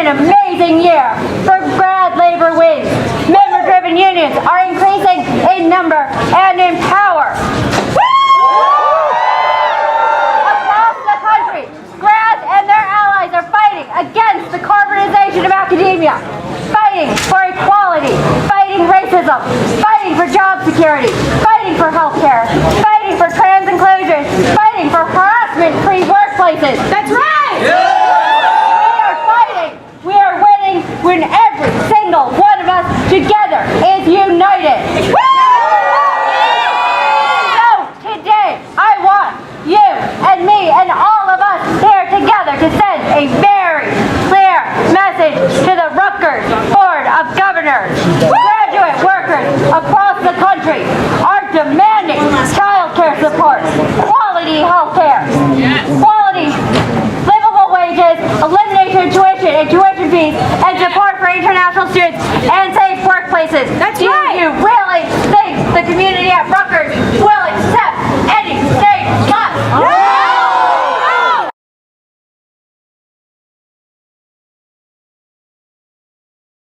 an amazing year for grad labor wins. Member-driven unions are increasing in number and in power. Across the country, grads and their allies are fighting against the corporatization of academia, fighting for equality, fighting racism, fighting for job security, fighting for health care, fighting for trans inclusion, fighting for harassment-free workplaces. That's right! We are fighting. We are winning when every single one of us together is united. So today, I want you and me and all of us here together to send a very clear message to the Rutgers Board of Governors. Graduate workers across the country are demanding child care support, quality health care, quality livable wages, elimination of tuition and tuition fees, and support for international students and safe workplaces.